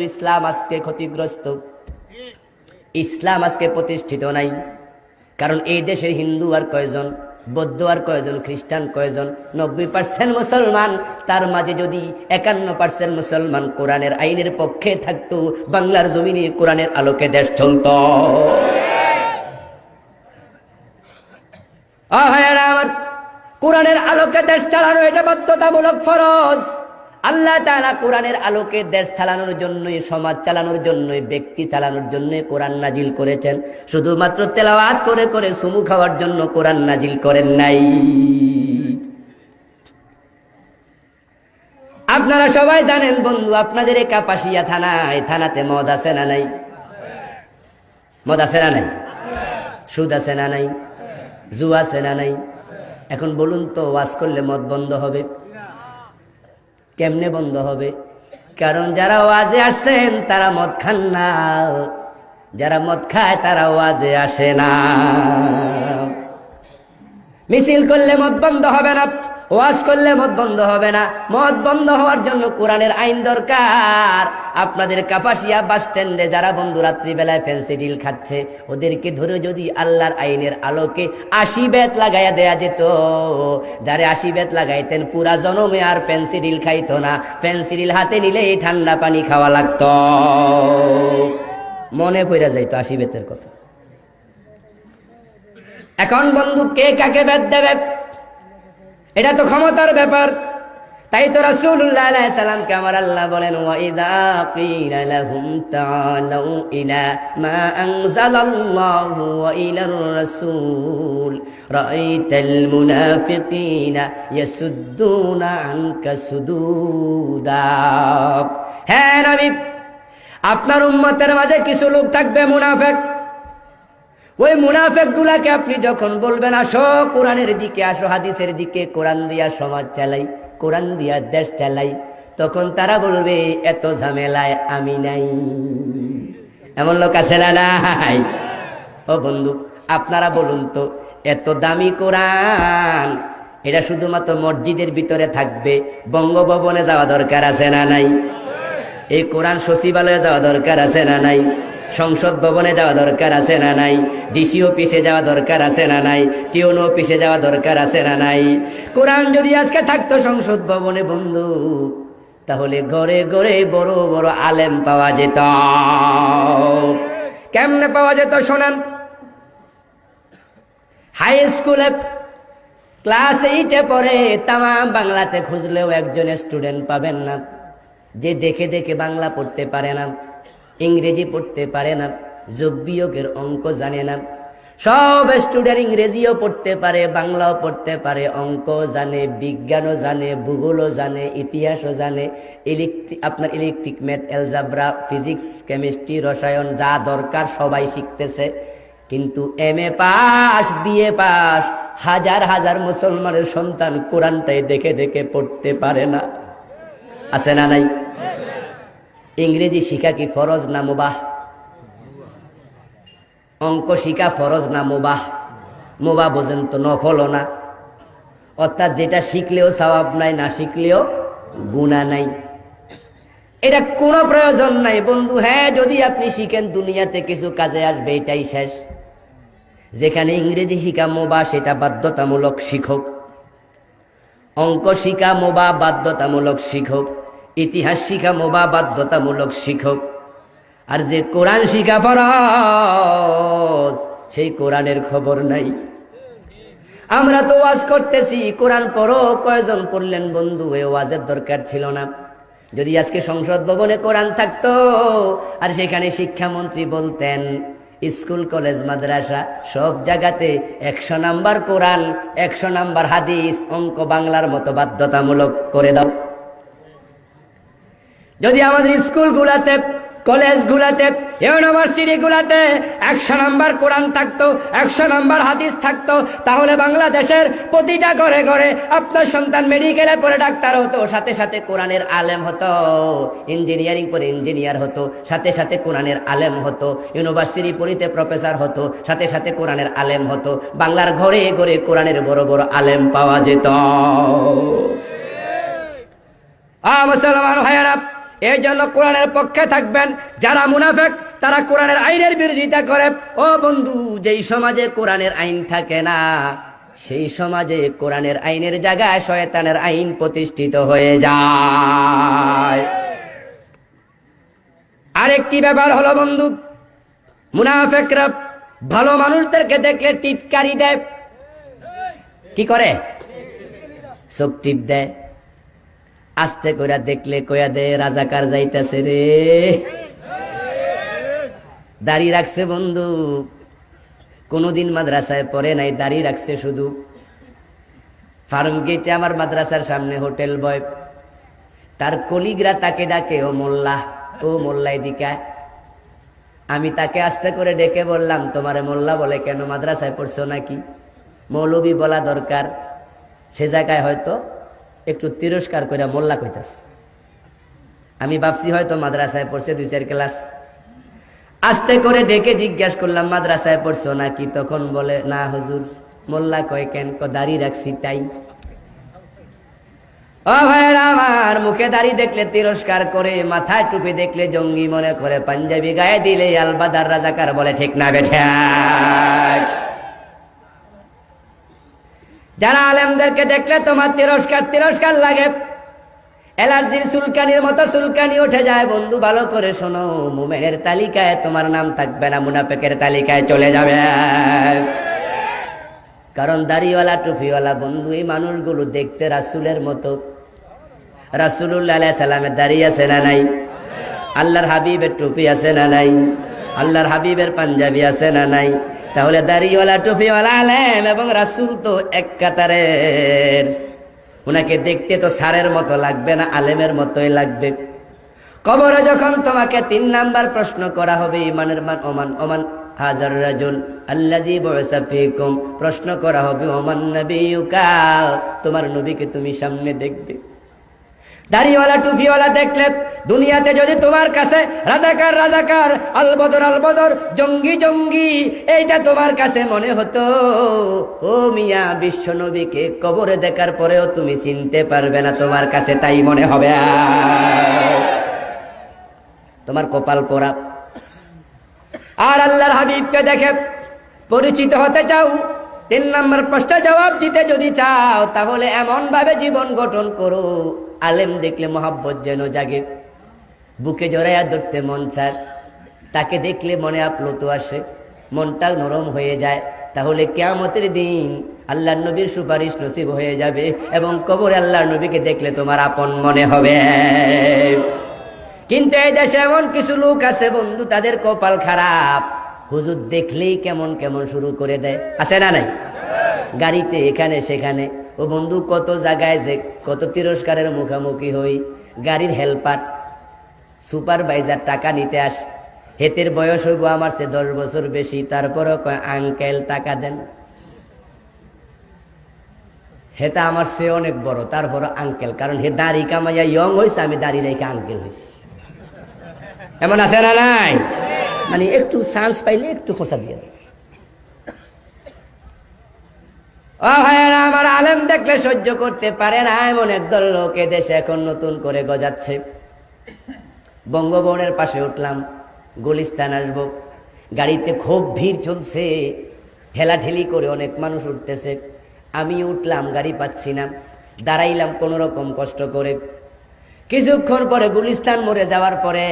ইসলাম আজকে ক্ষতিগ্রস্ত, ইসলাম আজকে প্রতিষ্ঠিত নাই। কারণ এই দেশের হিন্দু আর কয়জন, বৌদ্ধ আর কয়জন, খ্রিস্টান কয়জন? 90% মুসলমান। তার মাঝে যদি 51% মুসলমান কোরআনের আইনের পক্ষে থাকতো, বাংলার জমিনে কোরআনের আলোকে দেশ চলত। আমার কোরআনের আলোকে দেশ চালানো এটা বাধ্যতামূলক ফরজ। আল্লাহ তাআলা কোরআনের আলোকে দেশ চালানোর জন্য, সমাজ চালানোর জন্য, ব্যক্তি চালানোর জন্য কোরআন নাজিল করেছেন। শুধুমাত্র তেলাওয়াত করে করে সুমু খাওয়ার জন্য কোরআন নাজিল করেন নাই। আপনারা সবাই জানেন বন্ধু, আপনাদের এই কাপাসিয়া থানা, এই থানাতে মদ আছে না নাই? মদ আছে না নাই? সুদ আছে না নাই? জুয়া আছে না নাই? এখন বলুন তো, ওয়াজ করলে মদ বন্ধ হবে? কেমনে বন্ধ হবে? কারণ যারা ওয়াজে আসছেন তারা মদ খান না, যারা মদ খায় তারা ওয়াজে আসে না। মিছিল করলে মদ বন্ধ হবে না, ওয়াজ করলে মদ বন্ধ হবে না। মদ বন্ধ হওয়ার জন্য কোরআনের আইন দরকার। আপনাদের কাপাসিয়া বাস স্ট্যান্ডে যারা বন্ধু রাত্রিবেলায় ফেন্সিডিল খাচ্ছে, ওদেরকে ধরে যদি আল্লাহর আইনের আলোকে 80 বেত লাগাইয়া দেয়া যেত, যারে 80 বেত লাগাইতেন পুরা জনমে আর ফেন্সিডিল খাইতো না। ফেন্সিডিল হাতে নিলে এই ঠান্ডা পানি খাওয়া লাগতো, মনে পড়ে যাইতো 80 বেতের কথা। এখন বন্ধু কে কাকে বেত দেবে, এটা তো ক্ষমতার ব্যাপার। তাই তো রাসূলুল্লাহ আলাইহিস সালামকে আমার আল্লাহ বলেন, ওয়া ইযা ক্বিলা লাহুম তাআলু ইলা মা আনজালাল্লাহু ওয়া ইলার রাসূল রাআইতাল মুনাফিকিনা ইয়াসুদ্দুনা আনকা সুদুদা। হ্যাঁ নবী, আপনার উম্মতের মাঝে কিছু লোক থাকবে মুনাফিক। ওই মুনাফিক গুলাকে আপনি যখন বলবেন আসো কোরআনের দিকে, আসো হাদিসের দিকে, কোরআন দিয়া সমাজ চালাই, কোরআন দিয়া দেশ চালাই, তখন তারা বলবে এত ঝামেলায় আমি নাই। এমন লোক আছে না নাই? ও বন্ধু, আপনারা বলুন তো, এত দামি কোরআন এটা শুধুমাত্র মসজিদের ভিতরে থাকবে, বঙ্গভবনে যাওয়া দরকার আছে না নাই? এই কোরআন সচিবালয়ে যাওয়া দরকার আছে না নাই? সংসদ ভবনে যাওয়া দরকার আছে না নাই? ডিসি অফিসে যাওয়া দরকার আছে না নাই? টিউন অফিসে যাওয়া দরকার আছে না নাই? কোরআন যদি আজকে থাকতো সংসদ ভবনে বন্ধু, তাহলে ঘরে ঘরে বড় বড় আলেম পাওয়া যেত। কেমনে পাওয়া যেত শোনেন। হাই স্কুলে ক্লাস 8-এ পড়ে, তামাম বাংলাতে খুঁজলেও একজন স্টুডেন্ট পাবেন না যে দেখে দেখে বাংলা পড়তে পারে না, ইংরেজি পড়তে পারে না, যোগ বিয়োগের অঙ্ক জানে না। সব স্টুডেন্ট ইংরেজিও পড়তে পারে, বাংলাও পড়তে পারে, অঙ্ক জানে, বিজ্ঞানও জানে, ভূগোলও জানে, ইতিহাসও জানে, আপনার electric, math, algebra, physics, chemistry, রসায়ন, যা দরকার সবাই শিখতেছে। কিন্তু MA পাস, BA পাস হাজার হাজার মুসলমানের সন্তান কোরআনটাই দেখে দেখে পড়তে পারে না। আছে না নাই? ইংরেজি শিখা কি ফরজ না মুবাহ? অঙ্ক শিখা ফরজ না মুবাহ? মুবাহ বোঝেন তো, নফল না। অর্থাৎ যেটা শিখলেও সওয়াব নাই, না শিখলেও গুনাহ নাই। এটা কোনো প্রয়োজন নাই বন্ধু। হ্যাঁ, যদি আপনি শিখেন দুনিয়াতে কিছু কাজে আসবে, এটাই শেষ। যেখানে ইংরেজি শিখা মুবাহ সেটা বাধ্যতামূলক শিখক, অঙ্ক শিখা মুবাহ বাধ্যতামূলক শিখক, ইতিহাস শিখা মুবাহ বাধ্যতামূলক শিখক। আর যে কোরআন শিখা ফরজ, সেই কোরআনের খবর নাই। আমরা তো ওয়াজ করতেছি, কোরআন পড়ো, কয়জন পড়লেন বন্ধু? এ ওয়াজের দরকার ছিল না। যদি আজকে সংসদ ভবনে কোরআন থাকতো আর সেখানে শিক্ষামন্ত্রী বলতেন স্কুল, কলেজ, মাদ্রাসা সব জায়গাতে 100 নাম্বার কোরআন, 100 নাম্বার হাদিস, অঙ্ক বাংলার মতো বাধ্যতামূলক করে দাও। যদি আমাদের স্কুলগুলাতে, কলেজগুলাতে, ইউনিভার্সিটিগুলাতে 100 নাম্বার কোরআন থাকতো, 100 নাম্বার হাদিস থাকতো, তাহলে বাংলাদেশের প্রতিটা ঘরে ঘরে আপনার সন্তান মেডিকেলে পড়ে ডাক্তার হতো, সাথে সাথে কোরআনের আলেম হতো, ইঞ্জিনিয়ারিং পড়ে ইঞ্জিনিয়ার হতো, সাথে সাথে কোরআনের আলেম হতো, ইউনিভার্সিটি পড়িতে প্রফেসর হতো, সাথে সাথে কোরআনের আলেম হতো। বাংলার ঘরে ঘরে কোরআনের বড় বড় আলেম পাওয়া যেত। মুসলমান ভাইয়েরা, এই জন্য কোরআনের পক্ষে থাকবেন। যারা মুনাফিক তারা কোরআনের আইনের বিরোধিতা করে। ও বন্ধু, যেই সমাজে কোরআনের আইন থাকে না সেই সমাজে কোরআনের আইনের জায়গায় শয়তানের আইন প্রতিষ্ঠিত হয়ে যায়। আরেকটি ব্যাপার হলো বন্ধু, মুনাফিকরা ভালো মানুষদেরকে দেখলে টিটকারি দেয়। কি করে? চোখ টিপ দেয়। আস্তে করে দেখলে কয়া দে রাজাকার যাইতেছে রে। দাড়ি রাখছে বন্ধু, কোনদিন মাদ্রাসায় পড়ে নাই, দাড়ি রাখছে শুধু। ফার্ম গেটে আমার মাদ্রাসার সামনে হোটেল বয়, তার কলিগরা তাকে ডাকে ও মোল্লা, ও মোল্লা এদিকে। আমি তাকে আস্তে করে ডেকে বললাম, তোমারে মোল্লা বলে কেন? মাদ্রাসায় পড়ছো নাকি? মৌলবী বলা দরকার। সে জায়গায় হয়তো একটু তিরস্কার করে মোল্লা কইতাস। আমি ভাবছি হয়তো মাদ্রাসায় পড়ছে 2-4 ক্লাস। আস্তে করে ডেকে জিজ্ঞাসা করলাম, মাদ্রাসায় পড়ছো নাকি? তখন বলে, না হুজুর। মোল্লা কয় কেন? দাড়ি রাখছি তাই। ও ভাইরা আমার, মুখে দাড়ি দেখলে তিরস্কার করে, মাথায় টুপি দেখলে জঙ্গি মনে করে, পাঞ্জাবি গায়ে দিলে আলবাদার রাজাকার বলে। ঠিক না বেঠা? যারা আলেমদেরকে দেখলে তোমার তিরস্কার লাগে, অ্যালার্জির চুলকানির মতো চুলকানি উঠে যায়। বন্ধু ভালো করে শোনো, মুমিনের তালিকায় তোমার নাম থাকবে না, মুনাফিকের তালিকায় চলে যাবে। কারণ দাড়িওয়ালা টুপিওয়ালা বন্ধু, এই মানুষগুলো দেখতে রাসূলের মতো। রাসূলুল্লাহ আলাইহিস সালামের দাড়ি আছে না নাই? আল্লাহর হাবিবের টুপি আছে না নাই? আল্লাহর হাবিবের পাঞ্জাবি আছে না নাই? তাহলে দাড়িওয়ালা টুপিওয়ালা আলেম এবং রাসূল তো এক কাতারের। উনাকে দেখতে তো সারের মতো লাগবে না, আলেমের মতোই লাগবে। কবরে যখন তোমাকে 3 নাম্বার প্রশ্ন করা হবে, ইমানের মান ওমান ওমান হাজার রাজুল আল্লাযী বুইসা ফীকুম, প্রশ্ন করা হবে ওমান নবিয়ুকা, তোমার নবীকে তুমি সামনে দেখবে। দাড়িওয়ালা টুপিওয়ালা দেখলে দুনিয়াতে যদি তোমার কাছে রাজাকার আলবদর জঙ্গি এইটা তোমার কাছে মনে হতো, ও মিয়া, বিশ্ব নবীকে কবরে দেখার পরেও তুমি চিনতে পারবে না, তোমার কাছে তাই মনে হবে। তোমার কপাল পোড়া। আর আল্লাহর হাবিবকে দেখে পরিচিত হতে চাও, 3 নম্বর প্রশ্নের জবাব দিতে যদি চাও, তাহলে এমন ভাবে জীবন গঠন করো, আলেম দেখলে মহাব্বত যেন জাগে, বুকে জড়াইয়া ধরতে মন চায়, তাকে দেখলে মনে আপ্লুত আসে, মনটা নরম হয়ে যায়। তাহলে কিয়ামতের দিন আল্লাহর নবীর সুপারিশ নসিব হয়ে যাবে এবং কবরে আল্লাহর নবীকে দেখলে তোমার আপন মনে হবে। কিন্তু এই দেশে এমন কিছু লোক আছে বন্ধু, তাদের কপাল খারাপ, হুজুর দেখলেই কেমন কেমন শুরু করে দেয়। আছে না নাই? গাড়িতে এখানে সেখানে। ও বন্ধু, কত জায়গায় যে কত তিরস্কারের মুখোমুখি হই। গাড়ির হেল্পার, সুপারভাইজার টাকা নিতে আস, হেতের বয়স হইব আমার চেয়ে 10 বছর বেশি, তারপরও কয় আঙ্কেল টাকা দেন। হেতা আমার চেয়ে অনেক বড়, তারপরও আঙ্কেল, কারণ হে দাড়ি কামাইয়া ইয়ং হয়েছে, আমি দাড়ি রেখে আঙ্কেল হয়েছি। এমন আছে না নাই? মানে একটু চান্স পাইলে একটু খোঁচা দিয়ে দেয়। ও ভাইয়েরা আমার, আলেম দেখলে সহ্য করতে পারে না এমন একদল লোক দেশে এখন নতুন করে গজাচ্ছে। বঙ্গভবনের পাশে উঠলাম, গুলিস্তান আসবো, গাড়িতে খুব ভিড় চলছে, ঠেলাঠেলি করে অনেক মানুষ উঠতেছে। আমি উঠলাম, গাড়ি পাচ্ছি না, দাঁড়াইলাম কোন রকম কষ্ট করে। কিছুক্ষণ পরে গুলিস্তান মোড়ে যাওয়ার পরে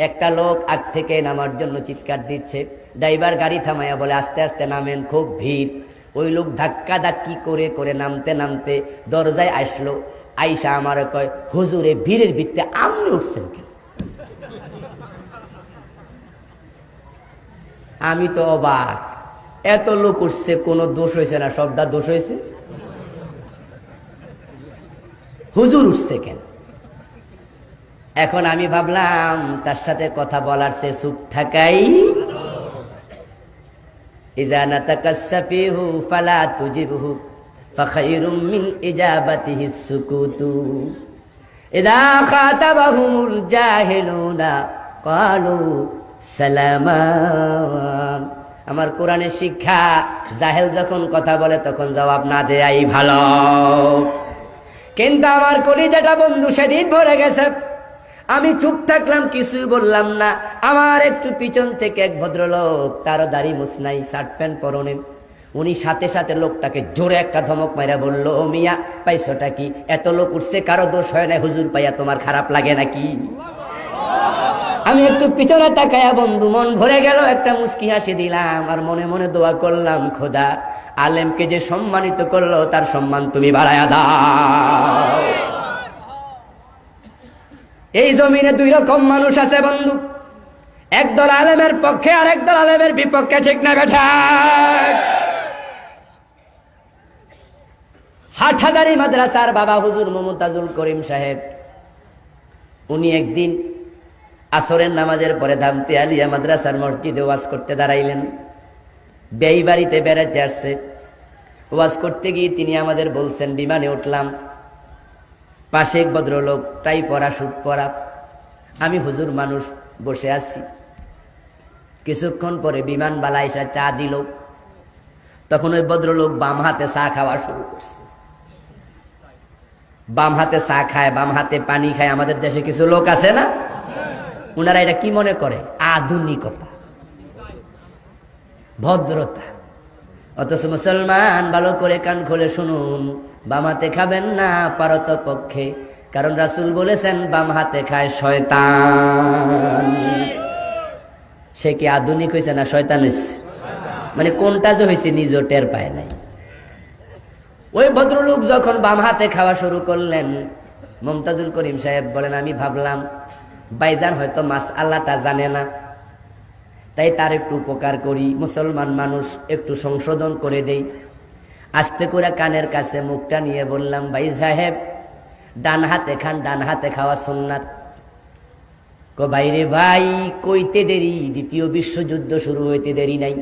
একটা লোক আগ থেকে নামার জন্য চিৎকার দিচ্ছে। ড্রাইভার গাড়ি থামাইয়া বলে, আস্তে আস্তে নামেন, খুব ভিড়। ওই লোক ধাক্কা ধাক্কি করে করে নামতে নামতে দরজায় আসলো। আইসা আমার কয়, হুজুরে ভিড়ের ভিত্তে আপনি উঠছেন কেন? আমি তো অবাক, এত লোক উঠছে, কোনো দোষ হয়েছে না, সবটা দোষ হয়েছে, হুজুর উঠছে কেন? এখন আমি ভাবলাম তার সাথে কথা বলার চেয়ে চুপ থাকাই। ইজা নাতাকা সাফিহু ফালা তুজিবহু ফাখায়রুম মিন ইজাবাতিহি সুকুতু ইদা খাতাবাহুমুল জাহিলুনা ক্বালু সালামা। আমার কোরআনের শিক্ষা, জাহেল যখন কথা বলে তখন জবাব না দেয়াই ভালো। কিন্তু আমার কলিজাটা বন্ধু সেদিন ভরে গেছে। আমি চুপ থাকলাম, কিছুই বললাম না। আমার একটু পিছন থেকে এক ভদ্রলোক, তারও দাড়ি মুছ নাই, শার্ট প্যান্ট পরনে, উনি সাথে সাথে লোকটাকে জোরে একটা ধমক মাইরা বলল, ও মিয়া, পাইছটা কি? এত লোক উঠছে, কারো দোষ হয় না, হুজুর পাইয়া তোমার খারাপ লাগে নাকি? আমি একটু পিছনে তাকায়া বন্ধু মন ভরে গেল, একটা মুস্কি হাসি দিলাম, আর মনে মনে দোয়া করলাম, খোদা, আলেমকে যে সম্মানিত করলো তার সম্মান তুমি বাড়ায়া দাও। এই জমিনে দুই রকম মানুষ আছে বন্ধু, একদল আলেমের পক্ষে আর একদল আলেমের বিপক্ষে, ঠিক না বেঠা? হাটহাজারী মাদ্রাসার বাবা হুজুর মুমতাজুল করিম সাহেব, উনি একদিন আসরের নামাজের পরে ধামতি আলিয়া মাদ্রাসার মসজিদে ওয়াজ করতে দাঁড়াইলেন। বেই বাড়িতে বেড়াতে আসছে, ওয়াজ করতে গিয়ে তিনি আমাদের বলছেন, বিমানে উঠলাম, পাশে এক ভদ্রলোক, টাই পরা, স্যুট পরা, আমি হুজুর মানুষ বসে আছি। কিছুক্ষণ পরে বিমানবালা এসে চা দিল, তখন ওই ভদ্রলোক বাম হাতে চা খাওয়া শুরু করছে। বাম হাতে চা খায়, বাম হাতে পানি খায়। আমাদের দেশে কিছু লোক আছে না, উনারা এটা কি মনে করে? আধুনিকতা, ভদ্রতা। অথচ মুসলমান, ভালো করে কান খুলে শুনুন, বাম হাতে খাবেন না পারত পক্ষে, কারণ রাসূল বলেছেন বাম হাতে খায় শয়তান। সে কি আধুনিক হয়েছে না শয়তান হয়েছে? মানে কোনটা যে হয়েছে নিজেও টের পায় নাই। ওই ভদ্রলোক যখন বাম হাতে খাওয়া শুরু করলেন, মুমতাজুল করিম সাহেব বলেন, আমি ভাবলাম ভাইজান হয়তো মাসআলাটা জানে না, তাই তার একটু উপকার করি, মুসলমান মানুষ, একটু সংশোধন করে দেই। আস্তে করে কানের কাছে মুখটা নিয়ে বললাম, ভাই সাহেব, ডান হাতে খান, ডান হাতে খাওয়া সুন্নাত। কো ভাইরে ভাই, কইতে দেরি, দ্বিতীয় বিশ্বযুদ্ধ শুরু হইতে দেরি নাই।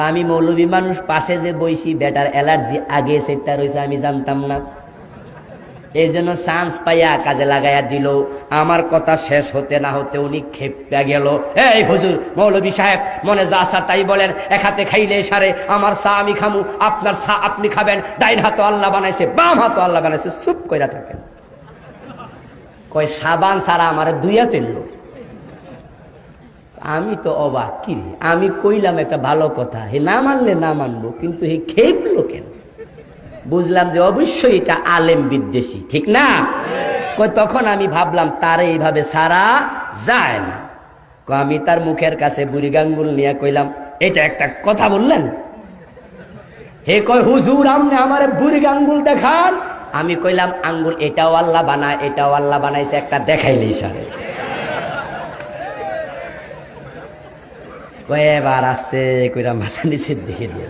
আমি মৌলবী মানুষ, পাশে যে বইসি, বেটার অ্যালার্জি আগে সেটা রয়েছে, আমি জানতাম না। এই জন্য চান্স পাইয়া কাজে লাগাইয়া দিল। আমার কথা শেষ হতে না হতে উনি খেপে গেল, এই হুজুর, মৌলবী সাহেব, মনে যা আসা তাই বলেন, এক হাতে খাইলে সারে, আমার চা আমি খামু, আপনার চা আপনি খাবেন, ডাইন হাতও আল্লাহ বানাইছে, বাম হাতও আল্লাহ বানাইছে, চুপ কইরা থাকেন। কয় সাবান সারা আমার দুইয়া তেললো। আমি তো অবাক, কি রে, আমি কইলাম একটা ভালো কথা, হে না মানলে না মানবো, কিন্তু হে খেপলো কেন? বুঝলাম যে অবশ্যই এটা আলেম বিদ্বেষী, ঠিক না? কই তখন আমি ভাবলাম তারে এইভাবে সারা যায় না। আমি তার মুখের কাছে বুড়ি গাঙ্গুল নিয়ে কইলাম, এটা একটা কথা বললেন? হে কয়, হুজুর আমনে আমারে বুড়ি গাঙ্গুল দেখান। আমি কইলাম, আঙ্গুল এটাও আল্লাহ বানায়, এটাও আল্লাহ বানাইছে, একটা দেখাইলেই সারে। এবার আস্তে কইরা মাথা নিচে দিকে দিয়ে,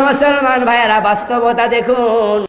মুসলমান ভাইয়েরা, বাস্তবতা দেখুন।